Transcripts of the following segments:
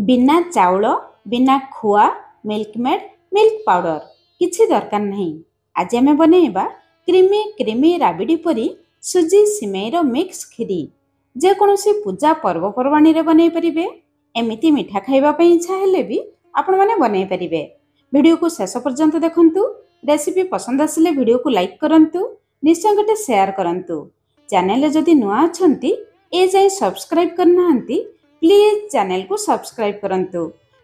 बिना चाउल बिना खुआ मिल्कमेड मिल्क पाउडर किसी दरकार नहीं। आज आम बनइबा क्रीमी क्रीमी राबिडी परी सुजी सिमेईर मिक्स खीरी। जेकोसी पूजा पर्वपर्वाणी बनई पारे। एमती मिठा खावाई इच्छा हेले भी आपण मैंने बनई पारे। वीडियो को शेष पर्यंत देखंतु। रेसिपी पसंद आसिले वीडियो को लाइक करंतु, निश्चय गोटे शेयर करंतु। चैनल जदि नुआ अछंती ए जाई सब्सक्राइब करना प्लीज चैनल को सब्सक्राइब करंतु।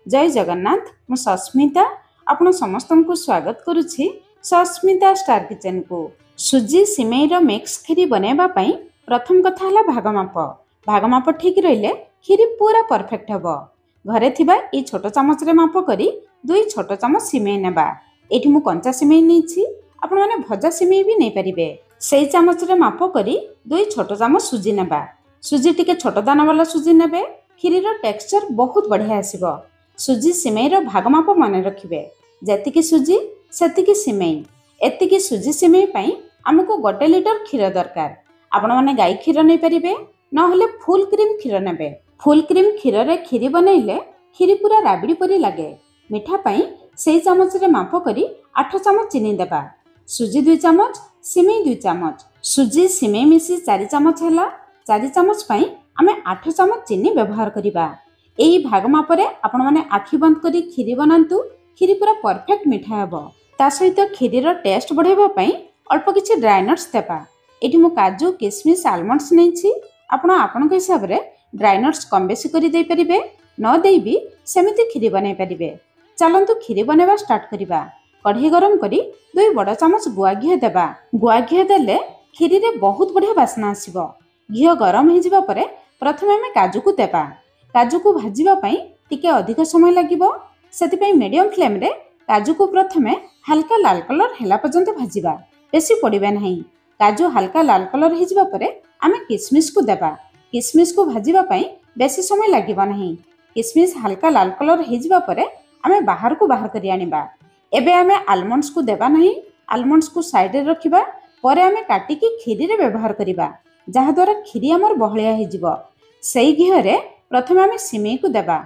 जय जगन्नाथ। मु सस्मिता आपण समस्त को स्वागत करुछि सस्मिता स्टार किचन को। सुजी सिमेईर मिक्स खीरी बनैबा पई प्रथम कथा हला भागमाप ठीक रहिले खीरी पूरा परफेक्ट हबो। घरे थिबा ई छोट चामच रे माप करी 2 छोट चामच सिमेई नेबा। एठी मु कंचा सिमेई नेछि, आपण माने भजा सिमेई भी नै परिबे। सेई चामच रे माप करी 2 छोट चामच सुजी नेबा। सुजी टिके छोट दाना वाला सुजी नेबे। खीरीर टेक्सचर बहुत बढ़िया आसिबो। सुजी सिमेईर भागमाप मन रखिबे। जेतिकी सुजी सेतिकी सिमेई। एतिकी सुजी सिमेई पई हमको 1 लिटर क्षीर दरकार। आपण माने गाई क्षीर नै परिबे, न होले फुल क्रीम क्षीर नेबे। फुल क्रीम क्षीर रे खीरी बनैले खीरी पूरा राबिडी परी लागे। मिठा पई सेई चामच रे माप करी 8 चामच चीनी देबा। सुजी 2 चामच सिमेई 2 चामच। सुजी सिमेई मिसी 4 चामच हैला। 4 चामच पई आमे 8 चामच चीनी व्यवहार करिबा। एई भाग मापरे आपण माने आखि बंद करी खीरी बनांतु। खीरी पूरा परफेक्ट मिठा हेबो। ता सहित खीरीर टेस्ट बढ़ाइबा पई अल्प किछि ड्राई नट्स देबा। एठी मु काजू किशमिश आलमंड्स नेछि। आपण आपनक हिसाब रे ड्राई नट्स कम बेसी करी देई परिबे, न देई भी सेमिति खीरी बनाई परिबे। चलंतु खीरी बनेबा स्टार्ट करिबा। कढ़ी गरम करी 2 बड़ चामच गुआ घियो देबा। गुआ घियो देले खीरी रे बहुत बढ़िया वासना आसीबो। घियो गरम हो जिबा परे प्रथमे आमे काजू को देबा। काजू को भाजिबा पई टिके अधिक समय लागिबो। सेति पई मीडियम फ्लेम रे काजू को प्रथमे हल्का लाल कलर हेला पर्यंत भाजिबा। बेसी पड़िबे नहीं। काजू हल्का लाल कलर हो जिबा परे आमे किशमिश को देबा। किशमिश को भाजिबा पई बेसी समय लागिबो नहीं। किशमिश हल्का लाल कलर हो जिबा परे आमे बाहर करी आनिबा। एबे आमे आलमंड्स को देबा नहीं। आलमंड्स को साइड रे रखिबा। परे आमे काटिकी खीरी रे व्यवहार करिबा, जहा द्वारा खीरी हमर बहलिया हो जिवो। सेई घियो रे प्रथमे आमे सिमेई को देबा।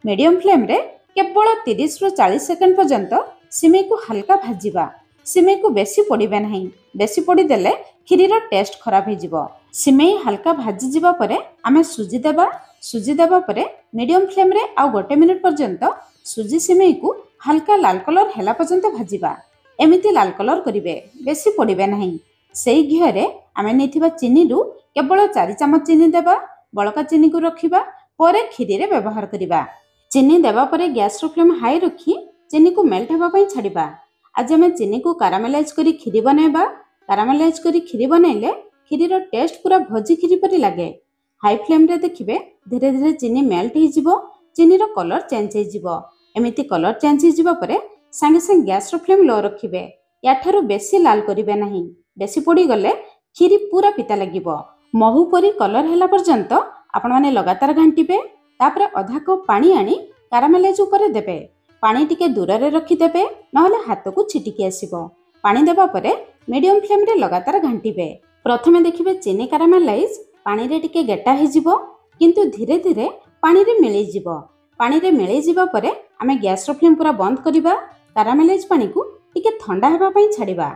मीडियम फ्लेम रे केवल 30 रु 40 सेकंड पर्यंत सिमेई को हल्का भाजिबा। सिमेई को बेसी पड़िबे नहीं। बेसी पड़ी देले खीरीर टेस्ट खराब हो जिवो। सिमेई हल्का भाजी जिबा परे आमे सुजी देबा। सुजी देबा परे मीडियम फ्लेम रे आ 1 मिनिट पर्यंत सुजी सिमेई को हल्का लाल कलर हेला पर्यंत भाजिबा। एमिति लाल कलर करिवे, बेसी पड़िबे नहीं। सेई घियो रे आमे नेथिबा चीनी रु केवल 4 चामच चीनी देबा। बळका चीनी को रखिबा। परे खीरी रे व्यवहार करिबा। चीनी देबा परे गैस रो फ्लेम हाई रखी चीनी को मेल्ट हेबा पई छाडिबा। आज आमे चीनी को कारामेलाइज करी खीरी बनाइबा। कारामेलाइज करी खीरी बनाइले खीरीर टेस्ट पूरा भजी खीरी परी लागे। हाई फ्लेम रे देखिबे धीरे धीरे चीनी मेल्ट हो जिवो। चीनी रो कलर चेंज हो जिवो। एमिति कलर चेंज हो जिबा परे संगे संगे गैस रो फ्लेम लो रखिबे। याठारु बेसी लाल करिबे नहीं। बेसी पड़ी गले खीरी पूरा पिता लागिबो। महू परी कलर हेला पर्यंत आपण माने लगातार घांटीबे। तापरे आधा कप पानी आनी कारामेलाइज ऊपर देबे। पानी टिके दूर रे रखि देबे, नहले हाथ को छिटिकी आसीबो। पानी देबा परे मीडियम फ्लेम रे लगातार घांटीबे। प्रथमे देखिबे चीनी कारामेलाइज पानी रे टिके गेटा हे जिवो, किंतु धीरे धीरे पानी रे मिलि जिवो। पानी रे मिलि जिबा परे आमे गैस रो फ्लेम पूरा बंद करिबा। कारामेलाइज पानी को टिके ठंडा हेबा पई छाडिबा।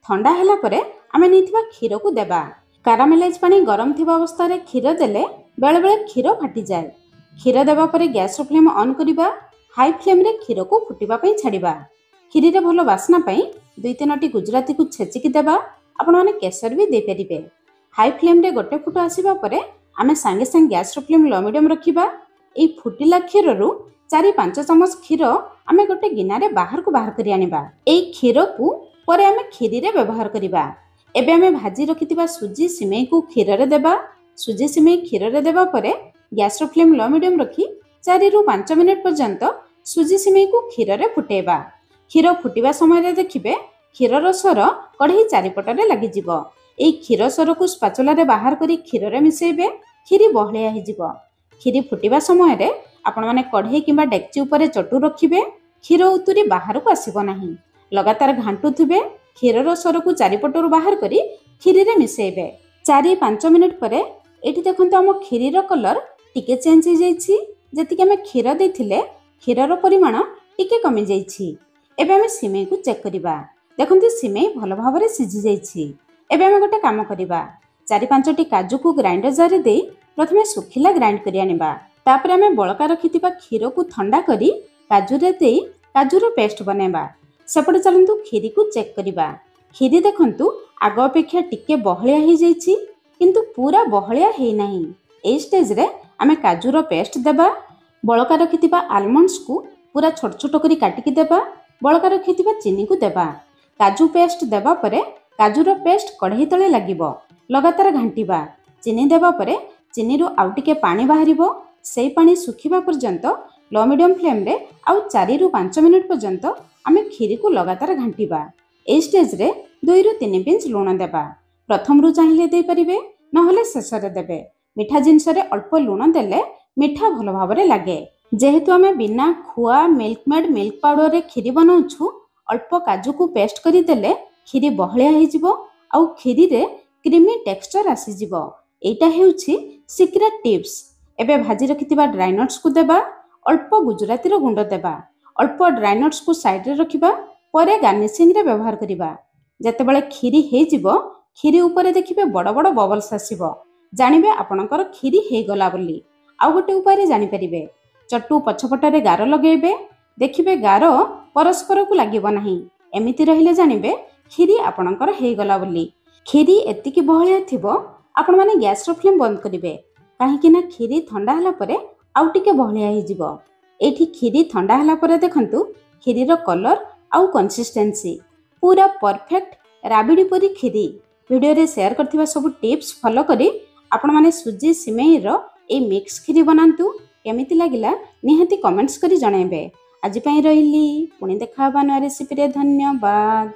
ठंडा हेला परे आमे नेथिबा खीर को देबा। कारामेलाइज पानी गरम थिबा अवस्था रे खीर देले बेले बेले खीर फाटी जाए। खीर देबा परे गैस रो फ्लेम ऑन करिबा। हाई फ्लेम रे खीर को फुटिबा पई छाडिबा। खीरी रे भलो वासना पई 2-3टी गुजराती को छेचिकी देबा। आपण माने केसर भी दे परिबे। हाई फ्लेम रे गोटे फुट आसीबा परे आमे संगे संगे गैस रो फ्लेम लो मीडियम रखिबा। एई फुटिला खीर रु 4-5 चमच खीर आमे गोटे गिना रे बाहर करी आनिबा। एई खीर को परे आमे खीरी रे व्यवहार करिबा। एबे आमे भाजी रखितिबा सुजी सिमेई को खीर रे देबा। सुजी सिमेई खीर रे देबा परे गैस रो फ्लेम लो मीडियम रखी 4 रु 5 मिनिट पर्यंत सुजी सिमेई को खीर रे फुटेबा। खीर फुटिबा समय रे देखिबे खीर रो सर कढ़ई चारिपट रे लागि जिवो। एई खीर सर को स्पाचुला रे बाहर करी खीर रे मिसेइबे। खीरी बहलिया हे जिवो। खीरी फुटिबा समय रे आपण माने कढ़ई किबा डेक्ची ऊपर चटू रखिबे। खीर उतुरी बाहर को आसीबो नाही। लगातार घांटुथिबे। खीर रो सर को चारिपटरु बाहर करी खीरी रे मिसेइबे। 4-5 मिनिट परे एठी देखंतु हम खीरी रो कलर टिके चेंज हो जाइछि। ଯେତିକି ଆମେ କ୍ଷୀର ଦେଇଥିଲେ କ୍ଷୀରର ପରିମାଣ ଟିକେ କମି ଯାଇଛି। ଏବେ ଆମେ ସିମେଇକୁ ଚେକ୍ କରିବା। ଦେଖନ୍ତୁ ସିମେଇ ଭଲ ଭାବରେ ସିଝି ଯାଇଛି। ଏବେ ଆମେ ଗୋଟେ କାମ କରିବା, 4-5ଟି କାଜୁକୁ ଗ୍ରାଇଣ୍ଡର ଜାରରେ ଦେଇ ପ୍ରଥମେ ଶୁଖିଲା ଗ୍ରାଇଣ୍ଡ କରି ଆଣିବା। ତାପରେ ଆମେ ବଳକା ରଖିଥିବା କ୍ଷୀରକୁ ଥଣ୍ଡା କରି କାଜୁରେ ଦେଇ କାଜୁର ପେଷ୍ଟ ବନେଇବା। ସେପଟେ ଚାଲନ୍ତୁ କ୍ଷୀରିକୁ ଚେକ୍ କରିବା। କ୍ଷୀରି ଦେଖନ୍ତୁ ଆଗ ଅପେକ୍ଷା ଟିକେ ବହଳିଆ ହେଇଯାଇଛି, କିନ୍ତୁ ପୁରା ବହଳିଆ ହେଇନାହିଁ। ଏହି ଷ୍ଟେଜରେ ଆମେ କାଜୁର ପେଷ୍ଟ ଦେବା। ବଳକା ରଖିଥିବା ଆଲମଣ୍ଡସକୁ ପୁରା ଛୋଟ ଛୋଟ କରି କାଟିକି ଦେବା। ବଳକା ରଖିଥିବା ଚିନିକୁ ଦେବା। କାଜୁ ପେଷ୍ଟ ଦେବା ପରେ କାଜୁର ପେଷ୍ଟ କଢ଼େଇ ତଳେ ଲାଗିବ। ଲଗାତାର ଘାଣ୍ଟିବା। ଚିନି ଦେବା ପରେ ଚିନିରୁ ଆଉ ଟିକେ ପାଣି ବାହାରିବ। ସେଇ ପାଣି ଶୁଖିବା ପର୍ଯ୍ୟନ୍ତ ଲୋ ମିଡ଼ିୟମ୍ ଫ୍ଲେମ୍ରେ ଆଉ 4-5 ମିନିଟ୍ ପର୍ଯ୍ୟନ୍ତ ଆମେ କ୍ଷୀରିକୁ ଲଗାତାର ଘାଣ୍ଟିବା। ଏହି ଷ୍ଟେଜରେ 2-3 ପିଞ୍ଚ ଲୁଣ ଦେବା। ପ୍ରଥମରୁ ଚାହିଁଲେ ଦେଇପାରିବେ, ନହେଲେ ଶେଷରେ ଦେବେ। ମିଠା ଜିନିଷରେ ଅଳ୍ପ ଲୁଣ ଦେଲେ ମିଠା ଭଲ ଭାବରେ ଲାଗେ। ଯେହେତୁ ଆମେ ବିନା ଖୁଆ ମିଲ୍କମେଡ୍ ମିଲ୍କ ପାଉଡରରେ କ୍ଷୀରି ବନାଉଛୁ, ଅଳ୍ପ କାଜୁକୁ ପେଷ୍ଟ କରିଦେଲେ କ୍ଷୀରି ବହଳିଆ ହେଇଯିବ ଆଉ କ୍ଷୀରିରେ କ୍ରିମି ଟେକ୍ସଚର ଆସିଯିବ। ଏଇଟା ହେଉଛି ସିକ୍ରେଟ ଟିପ୍ସ। ଏବେ ଭାଜି ରଖିଥିବା ଡ୍ରାଇନଟ୍ସକୁ ଦେବା। ଅଳ୍ପ ଗୁଜୁରାତିର ଗୁଣ୍ଡ ଦେବା। ଅଳ୍ପ ଡ୍ରାଇନଟ୍ସକୁ ସାଇଡ୍ରେ ରଖିବା, ପରେ ଗାର୍ନିସିଂରେ ବ୍ୟବହାର କରିବା। ଯେତେବେଳେ କ୍ଷୀରି ହେଇଯିବ, କ୍ଷୀରି ଉପରେ ଦେଖିବେ ବଡ଼ ବଡ଼ ବବଲ୍ସ ଆସିବ। ଜାଣିବେ ଆପଣଙ୍କର କ୍ଷୀରି ହେଇଗଲା ବୋଲି। ଆଉ ଗୋଟେ ଉପାୟରେ ଜାଣିପାରିବେ, ଚଟୁ ପଛପଟରେ ଗାର ଲଗାଇବେ। ଦେଖିବେ ଗାର ପରସ୍ପରକୁ ଲାଗିବ ନାହିଁ। ଏମିତି ରହିଲେ ଜାଣିବେ କ୍ଷୀରି ଆପଣଙ୍କର ହେଇଗଲା ବୋଲି। କ୍ଷୀରି ଏତିକି ବହଳିଆ ଥିବ, ଆପଣମାନେ ଗ୍ୟାସର ଫ୍ଲେମ୍ ବନ୍ଦ କରିବେ, କାହିଁକି ନା କ୍ଷୀରି ଥଣ୍ଡା ହେଲା ପରେ ଆଉ ଟିକେ ବହଳିଆ ହେଇଯିବ। ଏଇଠି କ୍ଷୀରି ଥଣ୍ଡା ହେଲା ପରେ ଦେଖନ୍ତୁ କ୍ଷୀରିର କଲର ଆଉ କନସିଷ୍ଟେନ୍ସି ପୁରା ପରଫେକ୍ଟ ରାବିଡି ପରି କ୍ଷୀରି। ଭିଡ଼ିଓରେ ସେୟାର କରିଥିବା ସବୁ ଟିପ୍ସ ଫଲୋ କରି ଆପଣମାନେ ସୁଜି ସିମେଇର ଏଇ ମିକ୍ସ କ୍ଷୀରି ବନାନ୍ତୁ। କେମିତି ଲାଗିଲା ନିହାତି କମେଣ୍ଟସ୍ କରି ଜଣାଇବେ। ଆଜି ପାଇଁ ରହିଲି, ପୁଣି ଦେଖା ହେବା ନୂଆ ରେସିପିରେ। ଧନ୍ୟବାଦ।